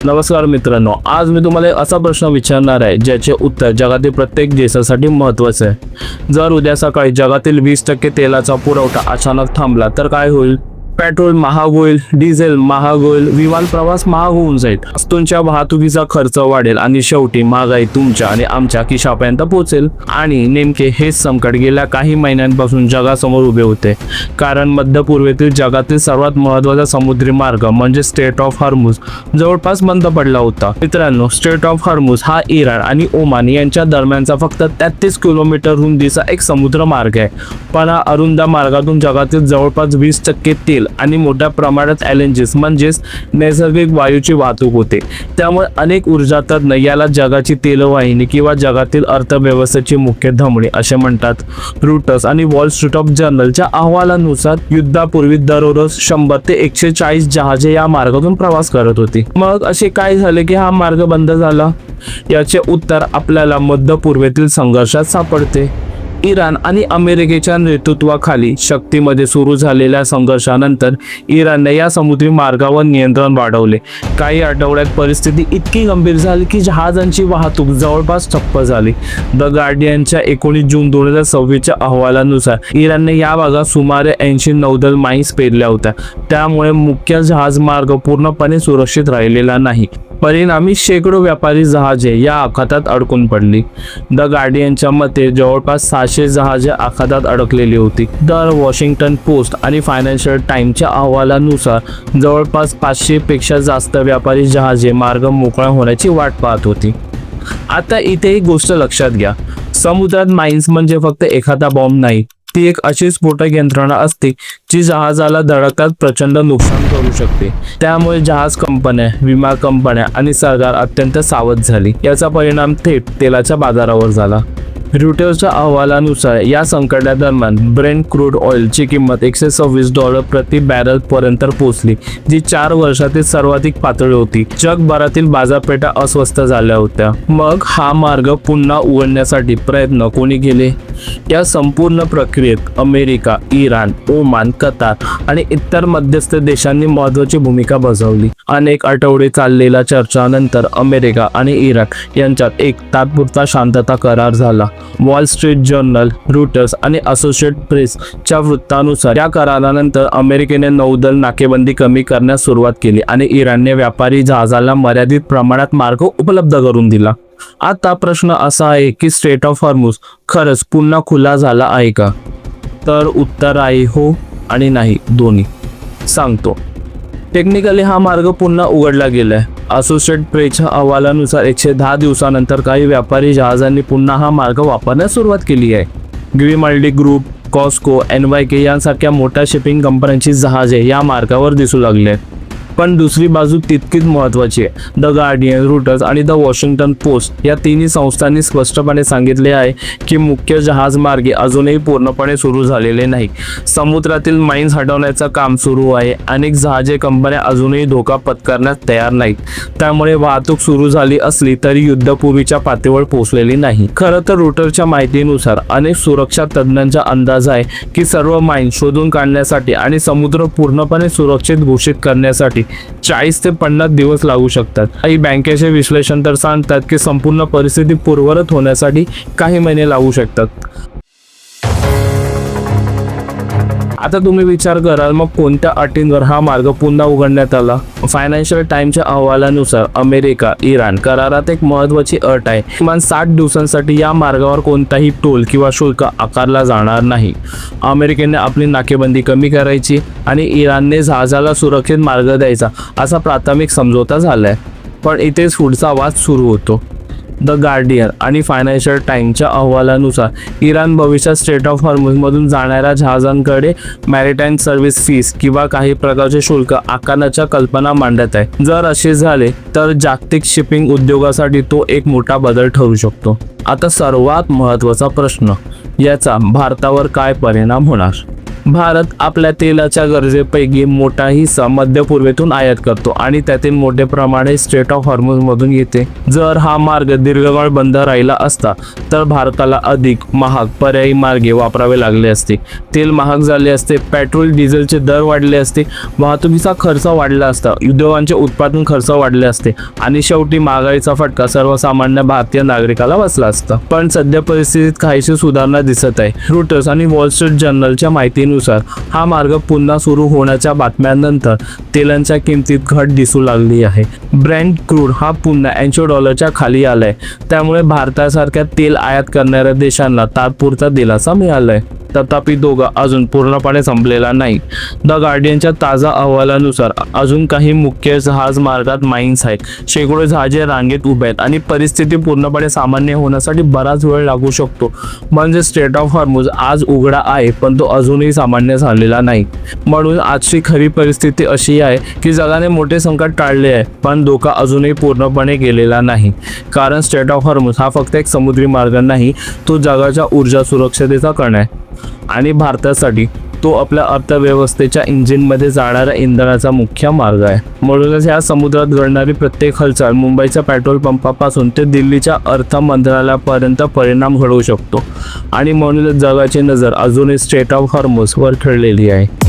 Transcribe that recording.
नमस्कार मित्रांनो, आज मी तुम्हाला असा प्रश्न विचारणार आहे ज्याचे उत्तर जगातील प्रत्येक देशासाठी महत्त्वाचे आहे। जर उद्या सकाळी जगातील 20% तेलाचा पुरवठा अचानक थांबला तर काय होईल? पेट्रोल महाग होईल, डिझेल महाग होईल, विमान प्रवास महाग होऊन जाईल, वस्तूंच्या वाहतुकीचा खर्च वाढेल आणि शेवटी महागाई तुमच्या आणि आमच्या खिशापर्यंत पोहोचेल। आणि नेमके हेच संकट गेल्या काही महिन्यांपासून जगासमोर उभे होते, कारण मध्य पूर्वेतील जगातील सर्वात महत्त्वाचा समुद्री मार्ग म्हणजे स्ट्रेट ऑफ हॉर्मुझ जवळपास बंद पडला होता। मित्रांनो, स्ट्रेट ऑफ हॉर्मुझ हा इराण आणि ओमान यांच्या दरम्यानचा फक्त 33 किलोमीटर रुंदीचा एक समुद्र मार्ग आहे, पण हा अरुंद मार्गातून जगातील जवळपास 20% तेल आणि मोठ्या प्रमाणात एलएनजीस म्हणजेच नैसर्गिक वायूची वाहतूक होते। त्यामुळे अनेक ऊर्जा तज्ञ याला जगाची तेलवाहिनी किंवा जगातील अर्थव्यवस्थेची मुख्य धमनी असे म्हणतात। रूटर्स आणि वॉल स्ट्रीट ऑफ जर्नलच्या अहवालानुसार युद्धापूर्वी दररोज 100 ते 140 जहाजे या मार्गातून प्रवास करत होती। मग असे काय झाले की हा मार्ग बंद झाला? याचे उत्तर आपल्याला मध्य पूर्वेतील संघर्षात सापडते। इराण आणि अमेरिकेच्या नेतृत्वाखाली शक्तीमध्ये सुरू झालेल्या संघर्षानंतर इराणने या समुद्री मार्गावर नियंत्रण वाढवले। काही आठवड्यात परिस्थिती इतकी गंभीर झाली की जहाजांची वाहतूक जवळपास ठप्प झाली। द गार्डियनच्या 19 जून 2026च्या अहवालानुसार इराणने या भागात सुमारे 80 नौदल माईन्स पेरल्या होत्या, त्यामुळे मुख्य जहाजमार्ग पूर्णपणे सुरक्षित राहिलेला नाही। परिणामी शेकडो व्यापारी जहाजे या आखातात अडकून पडली। द गार्डियनच्या मते जवळपास 600 जहाजे आखातात अडकलेली होती। द वॉशिंग्टन पोस्ट आणि फायनान्शियल टाइम्सच्या अहवालानुसार जवळपास 500 पेक्षा जास्त व्यापारी जहाजे मार्ग मोकळा होण्याची वाट पाहत होती। आता इथे एक गोष्ट लक्षात घ्या, समुद्रात माईन्स म्हणजे फक्त एखादा बॉम्ब नाही, ती एक अशी स्फोटक यंत्रणा असते जी जहाजाला धडकतात प्रचंड नुकसान करू शकते। त्यामुळे जहाज कंपन्या, विमा कंपन्या आणि सरकार अत्यंत सावध झाली। याचा परिणाम थेट तेलाच्या बाजारावर झाला। रॉयटर्सच्या अहवालानुसार या संकटादरम्यान ब्रेंट क्रूड ऑइलची किंमत $126 प्रति बॅरल पर्यंत पोहोचली, जी 4 वर्षातील सर्वाधिक पातळी होती। जगभरातील बाजारपेठा अस्वस्थ झाल्या होत्या। मग हा मार्ग पुन्हा उघडण्यासाठी प्रयत्न कोणी केले? या संपूर्ण प्रक्रियेत अमेरिका, इराण, ओमान, कतार आणि इतर मध्यस्थ देशांनी महत्त्वाची भूमिका बजावली। अनेक आठवडे चाललेल्या चर्चांनंतर अमेरिका आणि इराण यांच्यात एक तात्पुरता शांतता करार झाला। वॉल स्ट्रीट जर्नल, रूटर्स आणि असोसिएट प्रेसच्या वृत्तानुसार या करारानंतर अमेरिकेने नौदल नाकेबंदी कमी करण्यास सुरुवात केली आणि इराणने व्यापारी जहाजाला मर्यादित प्रमाणात मार्ग उपलब्ध करून दिला। आता प्रश्न असा आहे की स्ट्रेट ऑफ हॉर्मुझ खरंच पुन्हा खुला झाला आहे का? तर उत्तर आहे हो आणि नाही, दोन्ही। सांगतो। टेक्निकली हा मार्ग पुन्हा उघडला गेलाय। असोसिएट प्रेसच्या अहवालानुसार 110 दिवसानंतर काही व्यापारी जहाजांनी पुन्हा हा मार्ग वापरण्यास सुरुवात केली आहे। ग्रिमाल्डी ग्रुप, कॉस्को, NYK यांसारख्या मोठ्या शिपिंग कंपन्यांची जहाजे या मार्गावर दिसू लागले। पण दुसरी बाजू तितकीच महत्त्वाची आहे। द गार्डियन, रूटर्स आणि द वॉशिंग्टन पोस्ट या तिन्ही संस्थांनी स्पष्टपणे सांगितले आहे की मुख्य जहाजमार्गे अजूनही पूर्णपणे सुरू झालेले नाही। समुद्रातील माईन्स हटवण्याचं काम सुरू आहे। अनेक जहाजे कंपन्या अजूनही धोका पत्करण्यास तयार नाहीत, त्यामुळे वाहतूक सुरू झाली असली तरी युद्धपूर्वीच्या पातळीवर पोहोचलेली नाही। खरं तर रूटरच्या माहितीनुसार अनेक सुरक्षा तज्ञांचा अंदाज आहे की सर्व माईन्स शोधून काढण्यासाठी आणि समुद्र पूर्णपणे सुरक्षित घोषित करण्यासाठी 40 ते 50 दिवस लागू शकतात। काही बँकेचे विश्लेषण तर सांगतात की संपूर्ण परिस्थिती पूर्ववत होण्यासाठी काही महिने लागू शकतात। आता तुम्ही विचार कराल, मग कोणत्या अटींवर हा मार्ग पुन्हा उघडण्यात आला? फायनान्शियल टाइम्सच्या अहवालानुसार अमेरिका, इराण करारात एक महत्त्वाची अट आहे, किमान 60 दिवसांसाठी या मार्गावर कोणताही टोल किंवा शुल्क आकारला जाणार नाही। अमेरिकेने आपली नाकेबंदी कमी करायची आणि इराणने जहाजाला सुरक्षित मार्ग द्यायचा असा प्राथमिक समझोता झालाय। पण इथेच पुढचा वाद सुरू होतो। द गार्डियन आणि फायनान्शियल टाइम्सच्या अहवालानुसार इराण भविष्यात स्ट्रेट ऑफ हॉर्मुझमधून जाणाऱ्या जहाजांकडे मॅरिटाईम सर्व्हिस फीस किंवा काही प्रकारचे शुल्क आकारण्याच्या कल्पना मांडत आहे। जर असे झाले तर जागतिक शिपिंग उद्योगासाठी तो एक मोठा बदल ठरू शकतो। आता सर्वात महत्त्वाचा प्रश्न, याचा भारतावर काय परिणाम होणार? भारत आपल्या तेलाच्या गरजेपैकी मोठा हिस्सा मध्य पूर्वेतून आयात करतो आणि त्यातील मोठे प्रमाणे स्ट्रेट ऑफ हॉर्मुझ मधून येते. जर हा मार्ग दीर्घकाळ बंद राहिला असता तर भारताला अधिक महाग पर्यायी मार्गे वापरावे लागले असते. तेल महाग झाले असते, पेट्रोल डिझेलचे दर वाढले असते, वाहतुकीचा खर्च वाढला असता, उद्योगांचे उत्पादन खर्च वाढले असते आणि शेवटी महागाईचा फटका सर्वसामान्य भारतीय नागरिकाला बसला असता. पण सध्या परिस्थितीत काहीशी सुधारणा दिसत आहे. रॉयटर्स आणि वॉल स्ट्रीट जर्नलच्या माहितीनुसार हा मार्ग पुन्हा सुरू होण्याच्या बातम्यांनंतर तेलांच्या किमतीत घट दिसू लागली आहे. ब्रेंट क्रूड हा पुन्हा $80 खाली आलाय. त्यामुळे भारतासारख्या तेल आयात करणाऱ्या देशांना तात्पुरता दिलासा मिळालाय. तथापि दोघा अजून पूर्णपणे संपलेला नाही. द गार्डियनच्या ताजा अहवालानुसार अजून काही मुख्य जहाज मार्गात माइन्स आहेत. शेकडो जहाजे रांगेत उभे आहेत आणि परिस्थिती पूर्णपणे सामान्य होण्यासाठी बराच वेळ लागू शकतो. म्हणजे स्ट्रेट ऑफ हॉर्मुझ आज उघडा आहे पण तो अजूनही सामान्य झालेला नाही. म्हणून आजची खरी परिस्थिती अशी आहे की जगाने मोठे संकट टाळले आहे पण धोका अजूनही पूर्णपणे गेलेला नाही. कारण स्ट्रेट ऑफ हॉर्मुझ हा फक्त एक समुद्री मार्ग नाही, तो जगाच्या ऊर्जा सुरक्षतेचा कण आहे आणि भारतासाठी तो आपल्या अर्थव्यवस्थेच्या इंजिनमध्ये जाणाऱ्या इंधनाचा मुख्य मार्ग आहे. म्हणूनच या समुद्रात घडणारी प्रत्येक हालचाल मुंबईच्या पेट्रोल पंपापासून ते दिल्लीच्या अर्थ मंत्रालयापर्यंत परिणाम घडवू शकतो आणि म्हणूनच जगाची नजर अजूनही स्ट्रेट ऑफ हॉर्मुझ वर खिळलेली आहे.